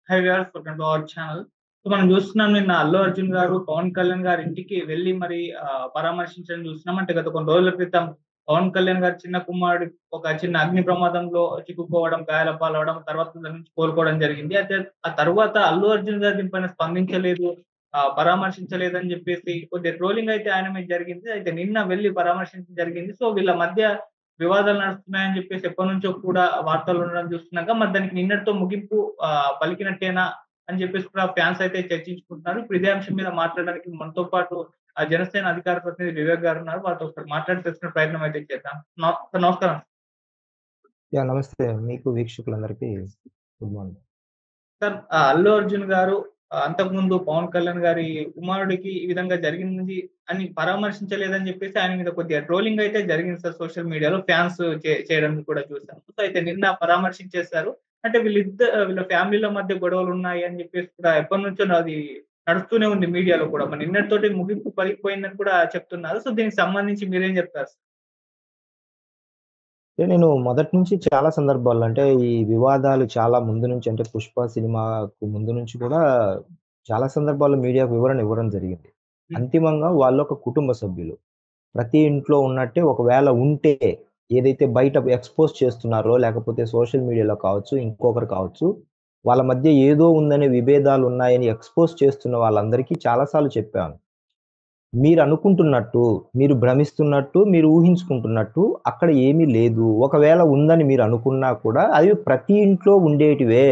High viewers welcome to our channel. So మనం చూస్తున్నాం నిన్న అల్లు అర్జున్ గారు పవన్ కళ్యాణ్ గారి ఇంటికి వెళ్లి మరి పరామర్శించడం చూస్తున్నాం. అంటే గత కొన్ని రోజుల క్రితం పవన్ కళ్యాణ్ గారి చిన్న కుమారుడు ఒక చిన్న అగ్ని ప్రమాదంలో చిక్కుకోవడం, గాయాల పాలవడం, తర్వాత దాని నుంచి కోలుకోవడం జరిగింది. అయితే ఆ తర్వాత అల్లు అర్జున్ గారు దీనిపైన స్పందించలేదు, పరామర్శించలేదని చెప్పేసి కొద్దిగా ట్రోలింగ్ అయితే ఆయన మీద జరిగింది. అయితే నిన్న వెళ్లి పరామర్శించడం జరిగింది. సో వీళ్ళ మధ్య వివాదాలు నడుస్తున్నాయని చెప్పేసి ఎప్పటినుంచో కూడా వార్తలు ఉండడం చూస్తున్నాక మరి దానికి నిన్నటితో ముగింపు పలికినట్టేనా అని చెప్పేసి కూడా ఫ్యాన్స్ అయితే చర్చించుకుంటున్నారు. ఇప్పుడు ఇదే అంశం మీద మాట్లాడడానికి మనతో పాటు జనసేన అధికార ప్రతినిధి వివేక్ గారు ఉన్నారు. వారితో ఒకసారి మాట్లాడి తెలుసుకునే ప్రయత్నం అయితే చేద్దాం. సార్ నమస్కారం. నమస్తే. మీకు వీక్షకులందరికీ good morning. Sir Allu Arjun garu అంతకుముందు పవన్ కళ్యాణ్ గారి కుమారుడికి ఈ విధంగా జరిగింది అని పరామర్శించలేదని చెప్పేసి ఆయన మీద కొద్దిగా ట్రోలింగ్ అయితే జరిగింది సార్. సోషల్ మీడియాలో ఫ్యాన్స్ చేయడం కూడా చూసాం. సో అయితే నిన్న పరామర్శించేశారు. అంటే వీళ్ళ ఫ్యామిలీల మధ్య గొడవలు ఉన్నాయి అని చెప్పేసి కూడా ఎప్పటినుంచో అది నడుస్తూనే ఉంది మీడియాలో కూడా. మరి నిన్నటితోటి ముగింపు పలికిపోయిందని కూడా చెప్తున్నారు. సో దీనికి సంబంధించి మీరేం చెప్తారు సార్? నేను మొదటి నుంచి చాలా సందర్భాల్లో అంటే ఈ వివాదాలు చాలా ముందు నుంచి అంటే 'పుష్ప' సినిమాకు ముందు నుంచి కూడా చాలా సందర్భాల్లో మీడియాకు వివరణ ఇవ్వడం జరిగింది. అంతిమంగా వాళ్ళొక కుటుంబ సభ్యులు. ప్రతి ఇంట్లో ఉన్నట్టే ఒకవేళ ఉంటే ఏదైతే బయట ఎక్స్‌పోజ్ చేస్తున్నారో లేకపోతే సోషల్ మీడియాలో కావచ్చు, ఇంకొకరు కావచ్చు, వాళ్ళ మధ్య ఏదో ఉందనే విభేదాలున్నాయని ఎక్స్‌పోజ్ చేస్తున్న వాళ్ళందరికీ చాలా సార్లు చెప్పాను. మీరనుకుంటున్నట్టు, మీరు భ్రమిస్తున్నట్టు, మీరు ఊహించుకుంటున్నట్టు అక్కడ ఏమీ లేదు. ఒకవేళ ఉందని మీరనుకున్నా కూడా అవి ప్రతి ఇంట్లో ఉండేటివే.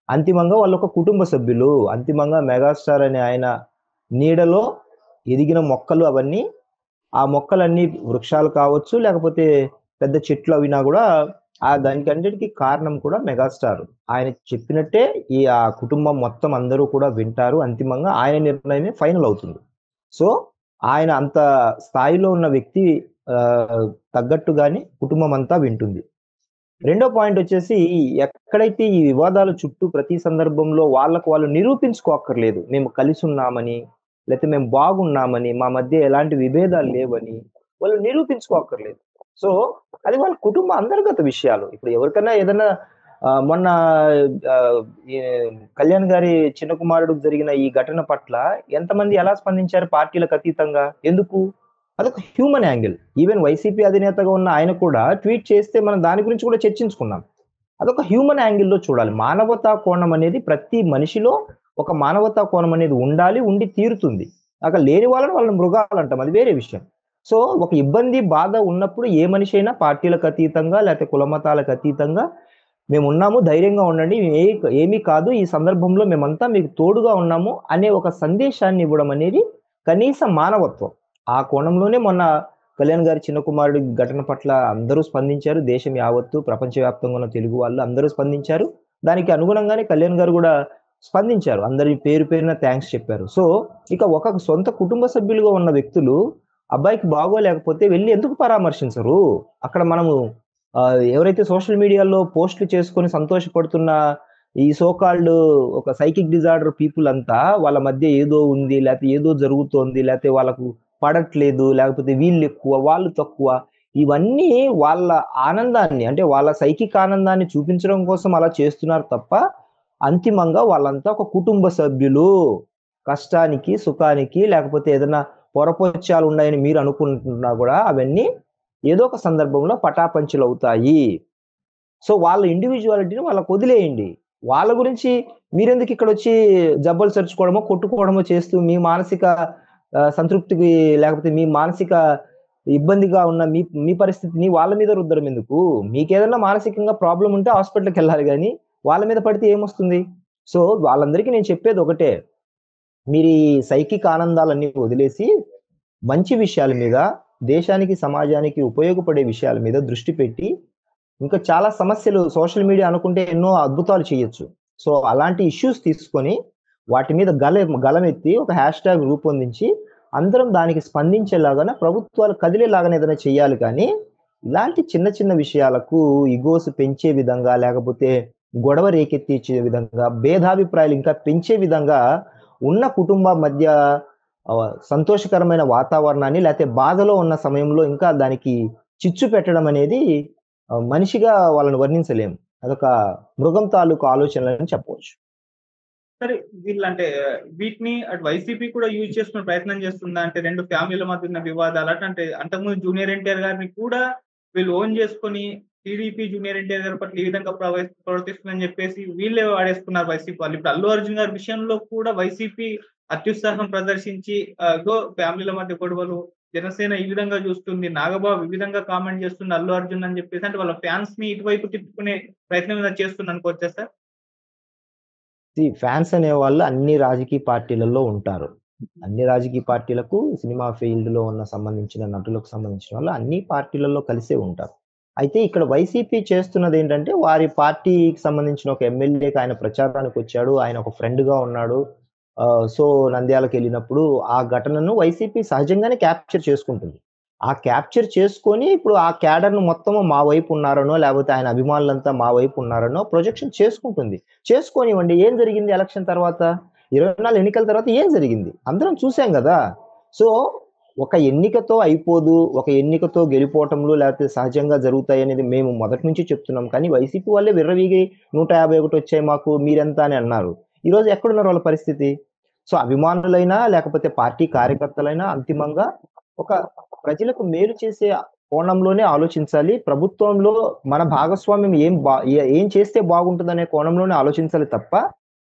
అంతిమంగా వాళ్ళొక కుటుంబ సభ్యులు. అంతిమంగా 'మెగాస్టార్' అనే ఆయన నీడలో ఎదిగిన మొక్కలు అవన్నీ. ఆ మొక్కలన్నీ వృక్షాలు కావచ్చు, లేకపోతే పెద్ద చెట్లు అవినా గూడా దానికన్నిటికి కారణం కూడా 'మెగాస్టార్.' ఆయన చెప్పినట్టే ఆ కుటుంబం మొత్తం అందరూ కూడా వింటారు. అంతిమంగా ఆయన నిర్ణయమే ఫైనల్ అవుతుంది. సో, ఆయన అంత స్థాయిలో ఉన్న వ్యక్తి తగ్గట్టుగానే కుటుంబమంతా వింటుంది. రెండో పాయింటొచ్చేసి ఎక్కడైతే ఈ వివాదాల చుట్టూ ప్రతి సందర్భంలో వాళ్ళకు వాళ్ళు నిరూపించుకోక్కర్లేదు. మేము కలిసున్నామని, లేతే మేము బాగున్నామని, మా మధ్య ఎలాంటి విభేదాలు లేవని వాళ్ళు నిరూపించుకోక్కర్లేదు. సో, అది వాళ్ళ కుటుంబ అంతర్గత విషయాలు. ఇప్పుడు ఎవరికన్నా ఏదన్నా మొన్న ఆహ్, ఈ కళ్యాణ్ గారి చిన్న కుమారుడికి జరిగిన ఈ ఘటన పట్ల ఎంతమంది ఎలా స్పందించారు పార్టీలకు అతీతంగా? ఎందుకు? అదొక హ్యూమన్ యాంగిల్. ఈవెన్ వైసీపీ అధినేతగా ఉన్న ఆయన కూడా ట్వీట్ చేస్తే మనం దాని గురించి కూడా చర్చించుకున్నాం. అదొక హ్యూమన్ యాంగిల్‌లో చూడాలి. మానవతా కోణం అనేది ప్రతి మనిషిలో ఒక మానవతా కోణం అనేది ఉండాలి, ఉండి తీరుతుంది. అక్కడ లేని వాళ్ళని మృగాలంటాం. అది వేరే విషయం. సో, ఒక ఇబ్బంది, బాధ ఉన్నప్పుడు ఏ మనిషి అయినా పార్టీలకు అతీతంగా లేతే కుల మతాలకు అతీతంగా మేమున్నాము, ధైర్యంగా ఉండండి. ఏమీ కాదు. ఈ సందర్భంలో మేమంతా మీకు తోడుగా ఉన్నాము అనే ఒక సందేశాన్ని ఇవ్వడం అనేది కనీస మానవత్వం. ఆ కోణంలోనే మొన్న కళ్యాణ్ గారి చిన్న కుమారుడి ఘటన పట్ల అందరూ స్పందించారు. దేశం యావత్తు, ప్రపంచవ్యాప్తంగా ఉన్న తెలుగు వాళ్ళు అందరూ స్పందించారు. దానికి అనుగుణంగానే కళ్యాణ్ గారు గూడా స్పందించారు. అందరి పేరు పేరున థాంక్స్ చెప్పారు. సో, ఇక ఒక సొంత కుటుంబ సభ్యులుగా ఉన్న వ్యక్తులు అబ్బాయికి బాగోలేకపోతే వెళ్లి ఎందుకు పరామర్శించరు? అక్కడ మనము ఎవరైతే సోషల్ మీడియాలో పోస్ట్‌లు చేసుకొని సంతోషపడుతున్న ఈ సో కాల్డ్ ఒక సైకిక్ డిజార్డర్ పీపుల్ అంతా వాళ్ళ మధ్య ఏదో ఉంది, లేతే ఏదో జరుగుతోంది, లేతే వాళ్ళకు పడట్లేదు, లేకపోతే వీళ్ళెక్కువ, వాళ్ళు తక్కువ. ఇవన్నీ వాళ్ళ ఆనందాన్ని అంటే వాళ్ళ సైకిక్ ఆనందాన్ని చూపించడం కోసం అలా చేస్తున్నారు తప్ప, అంతిమంగా వాళ్ళంతా ఒక కుటుంబ సభ్యులు. కష్టానికి, సుఖానికి లేకపోతే ఏదన్నా పొరపొచ్చాలున్నాయని మీరు అనుకుంటున్నా గూడా అవన్నీ ఏదో ఒక సందర్భంలో పటాపంచలవుతాయి. సో, వాళ్ళ ఇండివిడ్యువాలిటీని వాళ్ళకొదిలేయండి. వాళ్ళ గురించి మీరెందుకు ఇక్కడొచ్చి జబ్బలు చరుచుకోవడమో, కొట్టుకోవడమో చేస్తూ మీ మానసిక సంతృప్తికి లేకపోతే మీ మానసిక ఇబ్బందిగా ఉన్న మీ మీ పరిస్థితిని వాళ్ళ మీద రుద్దడం ఎందుకు? మీకేదన్నా మానసికంగా ప్రాబ్లమ్ ఉంటే హాస్పిటల్‌కెళ్ళాలి గానీ, వాళ్ళ మీద పడితే ఏమొస్తుంది? సో, వాళ్ళందరికీ నేను చెప్పేదొకటే. మీరీ సైకిక్ ఆనందాలన్నీ వదిలేసి, మంచి విషయాల మీద, దేశానికి, సమాజానికి ఉపయోగపడే విషయాల మీద దృష్టి పెట్టి, ఇంకా చాలా సమస్యలు సోషల్ మీడియా అనుకుంటే ఎన్నో అద్భుతాలు చేయొచ్చు. సో, అలాంటి ఇష్యూస్ తీసుకొని, వాటి మీద గలమెత్తి ఒక హ్యాష్‌ట్యాగ్ రూపొందించి, అందరం దానికి స్పందించేలాగాన ప్రభుత్వాలు కదిలేలాగాన ఏదైనా చెయ్యాలి కానీ, ఇలాంటి చిన్న చిన్న విషయాలకు ఇగోస్ పెంచే విధంగా, లేకపోతే గొడవ రేకెత్తించే విధంగా, భేదాభిప్రాయాలు ఇంకా పెంచే విధంగా ఉన్న కుటుంబం మధ్య సంతోషకరమైన వాతావరణాన్ని లేతే బాధలో ఉన్న సమయంలో ఇంకా దానికి చిచ్చు పెట్టడం అనేది మనిషిగా వాళ్ళని వర్ణించలేము. అదొక మృగం తాలూకు ఆలోచనలని చెప్పవచ్చు. సరే వీళ్ళంటే వీటిని అటు వైసీపీ కూడా యూజ్ చేసుకునే ప్రయత్నం చేస్తుందా? అంటే 2 ఫ్యామిలీల మధ్య ఉన్న వివాదాలు అంటే అంతకుముందు జూనియర్ ఎన్టీఆర్ గారిని కూడా వీళ్ళు ఓన్ చేసుకొని టీడీపీ జూనియర్ ఎన్టీఆర్ గారి పట్ల ఈ విధంగా ప్రవర్తిస్తుందని చెప్పేసి వీళ్ళే వాడేసుకున్నారు వైసీపీ వాళ్ళు. ఇప్పుడు అల్లు అర్జున్ గారి విషయంలో కూడా వైసీపీ అత్యుత్సాహం ప్రదర్శించి ఇగో ఫ్యామిలీల మధ్య గొడవలు, జనసేన ఈ విధంగా చూస్తుంది, నాగబాబు ఈ విధంగా కామెంట్ చేస్తుంది అల్లు అర్జున్ అని చెప్పేసి అంటే వాళ్ళ ఫ్యాన్స్‌ని ఇటువైపు తిప్పుకునే ప్రయత్నం ఏమైనా చేస్తుంది అనుకోవచ్చా సార్? ఫ్యాన్స్ అనేవాళ్ళు అన్ని రాజకీయ పార్టీలలో ఉంటారు. అన్ని రాజకీయ పార్టీలకు సినిమా ఫీల్డ్‌లో సంబంధించిన నటులకు సంబంధించిన వాళ్ళు అన్ని పార్టీలలో కలిసే ఉంటారు. అయితే ఇక్కడ వైసీపీ చేస్తున్నదేంటంటే, వారి పార్టీకి సంబంధించిన ఒక ఎమ్మెల్యేకి ఆయన ప్రచారానికొచ్చాడు. ఆయన ఒక ఫ్రెండ్‌గా ఉన్నాడు. సో, నంద్యాలకెళ్ళినప్పుడు ఆ ఘటనను వైసీపీ సహజంగానే క్యాప్చర్ చేసుకుంటుంది. ఆ క్యాప్చర్ చేసుకొని ఇప్పుడు ఆ క్యాడర్‌ను మొత్తము మా వైపు ఉన్నారనో, లేపోతే ఆయన అభిమానులంతా మా వైపు ఉన్నారనో ప్రొజెక్షన్ చేసుకుంటుంది. చేసుకోనివ్వండి. ఏం జరిగింది ఎలక్షన్ తర్వాత? 24 ఎన్నికల తర్వాత ఏం జరిగింది? అందరం చూసాం గదా! సో, ఒక ఎన్నికతో అయిపోదు. ఒక ఎన్నికతో గెలిపోవటంలు లేకపోతే సహజంగా జరుగుతాయనేది మేము మొదటి నుంచి చెప్తున్నాం. కానీ వైసీపీ వాళ్ళే విర్రవీగి 151 వచ్చాయి మాకు మీరెంత అని అన్నారు. ఈరోజు ఎక్కడున్నారు వాళ్ళ పరిస్థితి? సో, అభిమానులైనా లేకపోతే పార్టీ కార్యకర్తలైనా అంతిమంగా ఒక ప్రజలకు మేలు చేసే కోణంలోనే ఆలోచించాలి. ప్రభుత్వంలో మన భాగస్వామ్యం ఏం చేస్తే బాగుంటుందనే కోణంలోనే ఆలోచించాలి తప్ప,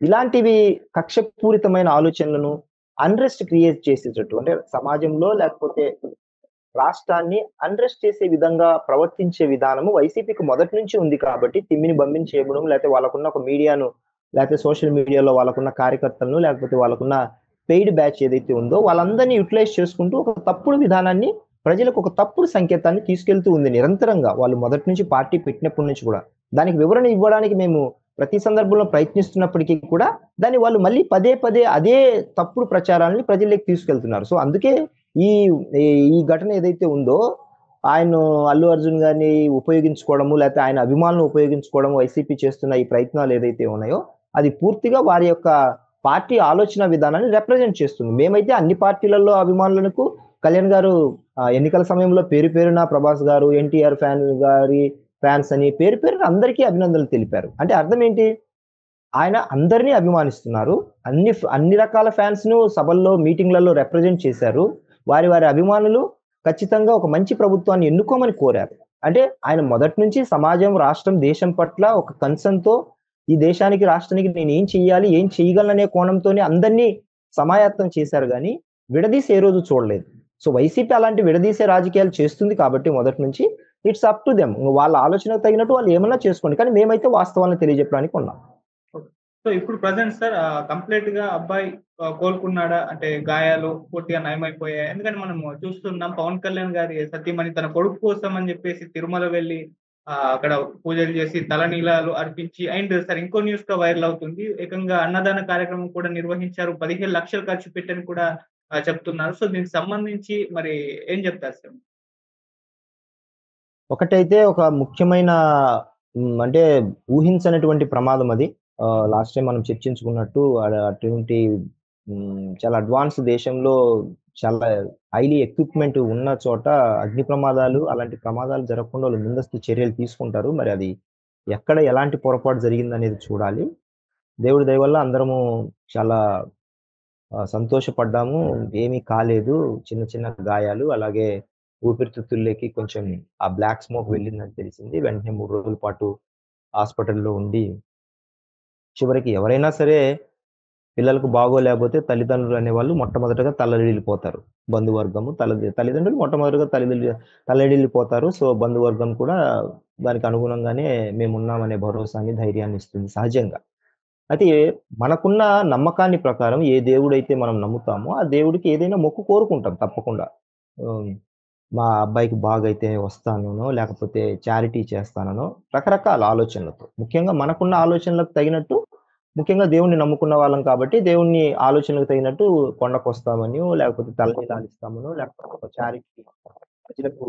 ఇలాంటివి కక్షపూరితమైన ఆలోచనలను అన్‌రెస్ట్ క్రియేట్ చేసేటట్టు అంటే సమాజంలో లేకపోతే రాష్ట్రాన్ని అన్‌రెస్ట్ చేసే విధంగా ప్రవర్తించే విధానము వైసీపీకి మొదటి నుంచి ఉంది కాబట్టి తిమ్మిని బంబిని చేయడం లేకపోతే వాళ్ళకున్న ఒక మీడియాను లేకపోతే సోషల్ మీడియాలో వాళ్ళకున్న కార్యకర్తలను లేకపోతే వాళ్ళకున్న పెయిడ్ బ్యాచ్ ఏదైతే ఉందో వాళ్ళందరినీ యుటిలైజ్ చేసుకుంటూ ఒక తప్పుడు విధానాన్ని ప్రజలకు ఒక తప్పుడు సంకేతాన్ని తీసుకెళ్తూ ఉంది నిరంతరంగా. వాళ్ళు మొదటి నుంచి పార్టీ పెట్టినప్పటి నుంచి కూడా. దానికి వివరణ ఇవ్వడానికి మేము ప్రతి సందర్భంలో ప్రయత్నిస్తున్నప్పటికీ కూడా దాన్ని వాళ్ళు మళ్ళీ పదే పదే అదే తప్పుడు ప్రచారాన్ని ప్రజల్లోకి తీసుకెళ్తున్నారు. సో, అందుకే ఈ ఈ ఘటన ఏదైతే ఉందో ఆయన అల్లు అర్జున్ గారిని ఉపయోగించుకోవడము లేకపోతే ఆయన అభిమానులను ఉపయోగించుకోవడం వైసీపీ చేస్తున్న ఈ ప్రయత్నాలు ఏదైతే ఉన్నాయో అది పూర్తిగా వారి యొక్క పార్టీ ఆలోచన విధానాన్ని రిప్రజెంట్ చేస్తుంది. మేమైతే అన్ని పార్టీలలో అభిమానులకు కళ్యాణ్ గారు ఎన్నికల సమయంలో పేరున ప్రభాస్ గారు, ఎన్టీఆర్ ఫ్యాన్స్ అని పేరున అందరికీ అభినందనలు తెలిపారు. అంటే అర్థం ఏంటి? ఆయన అందరిని అభిమానిస్తున్నారు. అన్ని రకాల ఫ్యాన్స్‌ను సభల్లో, మీటింగ్‌లలో రిప్రజెంట్ చేశారు. వారి అభిమానులు ఖచ్చితంగా ఒక మంచి ప్రభుత్వాన్ని ఎన్నుకోమని కోరారు. అంటే ఆయన మొదటి నుంచి సమాజం, రాష్ట్రం, దేశం పట్ల ఒక కన్సర్న్‌తో ఈ దేశానికి, రాష్ట్రానికి నేనేం చెయ్యాలి, ఏం చేయగలననే కోణంతోనే అందరినీ సమాయత్తం చేశారు గానీ, విడదీసి ఏ రోజు చూడలేదు. సో, వైసీపీ అలాంటి విడదీసే రాజకీయాలు చేస్తుంది కాబట్టి మొదటి నుంచి ఇట్స్ అప్ టు దెమ్. వాళ్ళ ఆలోచనకు తగినట్టు వాళ్ళు ఏమన్నా చేసుకోండి. కానీ మేమైతే వాస్తవాలను తెలియజెప్పడానికి ఉన్నాం. సో, ఇప్పుడు ప్రెజెంట్ సార్ కంప్లీట్‌గా అబ్బాయి కోలుకున్నాడా? అంటే గాయాలు పూర్తిగా నయమైపోయాయా? ఎందుకంటే మనము చూస్తున్నాం పవన్ కళ్యాణ్ గారి సతీమణి తన కొడుకు కోసం అని చెప్పేసి తిరుమల వెళ్లి అక్కడ పూజలు చేసి తలనీలాలు అర్పించి అండ్ సార్ ఇంకో న్యూస్‌గా వైరల్ అవుతుంది. ఏకంగా అన్నదాన కార్యక్రమం కూడా నిర్వహించారు. 15 లక్షలు ఖర్చు పెట్టని కూడా చెప్తున్నారు. సో, దీనికి సంబంధించి మరి ఏం చెప్తారు సార్? ఒకటైతే ఒక ముఖ్యమైన అంటే ఊహించనటువంటి ప్రమాదం అది. లాస్ట్ టైమ్ మనం చర్చించుకున్నట్టు అటువంటి చాలా అడ్వాన్స్ దేశంలో చాలా హైలీ ఎక్విప్‌మెంట్ ఉన్న చోట అగ్ని ప్రమాదాలు, అలాంటి ప్రమాదాలు జరగకుండా వాళ్ళు ముందస్తు చర్యలు తీసుకుంటారు. మరి అది ఎక్కడ ఎలాంటి పొరపాటు జరిగిందనేది చూడాలి. దేవుడి దయ వల్ల అందరము చాలా సంతోషపడ్డాము. ఏమీ కాలేదు. చిన్న చిన్న గాయాలు అలాగే ఊపిరితిత్తుల్లోకి కొంచెం ఆ బ్లాక్ స్మోక్ వెళ్ళిందని తెలిసింది. వెంటనే 3 రోజుల పాటు హాస్పిటల్‌లో ఉండి చివరికి ఎవరైనా సరే పిల్లలకు బాగోలేకపోతే తల్లిదండ్రులు అనేవాళ్ళు మొట్టమొదటగా తల్లడిల్లిపోతారు. బంధువర్గము తల్లిదండ్రులు మొట్టమొదటిగా తల్లడిల్లిపోతారు. సో, బంధువర్గం కూడా దానికి అనుగుణంగానే మేమున్నామనే భరోసాని, ధైర్యాన్ని ఇస్తుంది సహజంగా. అయితే మనకున్న నమ్మకాన్ని ప్రకారం ఏ దేవుడైతే మనం నమ్ముతామో, ఆ దేవుడికి ఏదైనా మొక్కు కోరుకుంటాం తప్పకుండా. హ్మ్. మా అబ్బాయికి బాగైతే వస్తాననో, లేకపోతే చారిటీ చేస్తాననో రకరకాల ఆలోచనలతో. ముఖ్యంగా మనకున్న ఆలోచనలకు తగినట్టు ముఖ్యంగా దేవుడిని నమ్ముకున్న వాళ్ళం కాబట్టి, దేవుడిని ఆలోచనలకు తగినట్టు కొండకొస్తామనో, లేకపోతే తలనీలాలిస్తామనో, లేకపోతే ఒక చారిటీ ప్రజలకు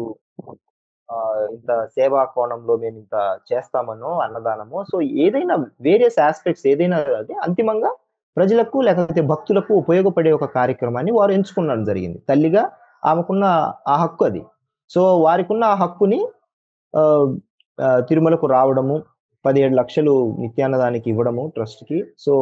ఇంత సేవా కోణంలో మేమింత చేస్తామనో, అన్నదానమో సో, ఏదైనా వేరియస్ యాస్పెక్ట్స్ ఏదైనా అది అంతిమంగా ప్రజలకు లేకపోతే భక్తులకు ఉపయోగపడే ఒక కార్యక్రమాన్ని వారు ఎంచుకోవడం జరిగింది. తల్లిగా ఆమెకున్న ఆ హక్కు అది. సో, వారికున్న ఆ హక్కుని ఆహ్, తిరుమలకు రావడము, 17 లక్షలు నిత్యాన్నదానికి ఇవ్వడము ట్రస్ట్‌కి. సో,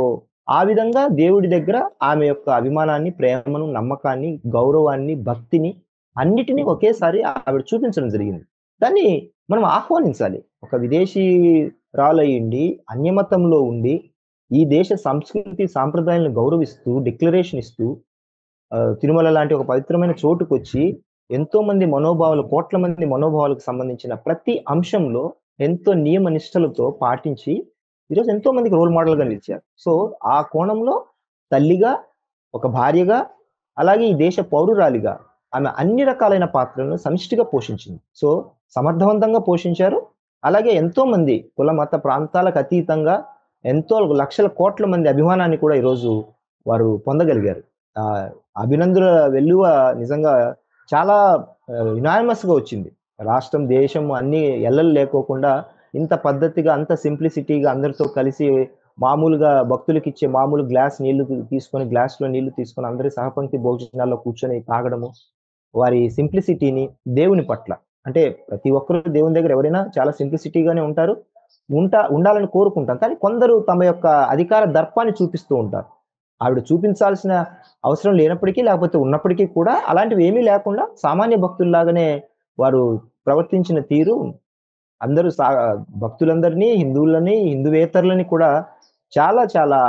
ఆ విధంగా దేవుడి దగ్గర ఆమె యొక్క అభిమానాన్ని, ప్రేమను, నమ్మకాన్ని, గౌరవాన్ని, భక్తిని అన్నిటిని ఒకేసారి ఆవిడ చూపించడం జరిగింది. దాన్ని మనం ఆహ్వానించాలి. ఒక విదేశీయురాలయ్యుండి, అన్యమతంలో ఉండి, ఈ దేశ సంస్కృతి, సాంప్రదాయాలను గౌరవిస్తూ, డిక్లరేషన్ ఇస్తూ తిరుమల లాంటి ఒక పవిత్రమైన చోటుకొచ్చి ఎంతోమంది మనోభావాలు, కోట్ల మంది మనోభావాలకు సంబంధించిన ప్రతి అంశంలో ఎంతో నియమ నిష్టలతో పాటించి ఈరోజు ఎంతో మందికి రోల్ మోడల్‌గా నిలిచారు. సో, ఆ కోణంలో తల్లిగా, ఒక భార్యగా, అలాగే ఈ దేశ పౌరురాలిగా ఆమె అన్ని రకాలైన పాత్రలను సమిష్టిగా పోషించింది. సో, సమర్థవంతంగా పోషించారు. అలాగే ఎంతోమంది కుల, మత, ప్రాంతాలకు అతీతంగా ఎంతో లక్షల కోట్ల మంది అభిమానాన్ని కూడా ఈరోజు వారు పొందగలిగారు. అభినందన వెల్లువ నిజంగా చాలా యునానిమస్‌గా వచ్చింది. రాష్ట్రం, దేశం అన్నీ ఎల్లలు లేకోకుండా ఇంత పద్ధతిగా, అంత సింప్లిసిటీగా అందరితో కలిసి మామూలుగా భక్తులకిచ్చే మామూలు గ్లాస్ నీళ్లు తీసుకొని, గ్లాస్‌లో నీళ్లు తీసుకొని అందరూ సహపంక్తి భోజనాల్లో కూర్చొని తాగడము. వారి సింప్లిసిటీని దేవుని పట్ల అంటే ప్రతి ఒక్కరు దేవుని దగ్గర ఎవరైనా చాలా సింప్లిసిటీగానే ఉంటారు. ఉండాలని కోరుకుంటాం. కానీ కొందరు తమ యొక్క అధికార దర్పాన్ని చూపిస్తూ ఉంటారు. ఆవిడ చూపించాల్సిన అవసరం లేనప్పటికీ, లేకపోతే ఉన్నప్పటికీ కూడా అలాంటివి ఏమీ లేకుండా సామాన్య భక్తుల్లాగానే వారు ప్రవర్తించిన తీరు అందరూ భక్తులందరినీ, హిందువులని, హిందువేతరులని కూడా చాలా చాలా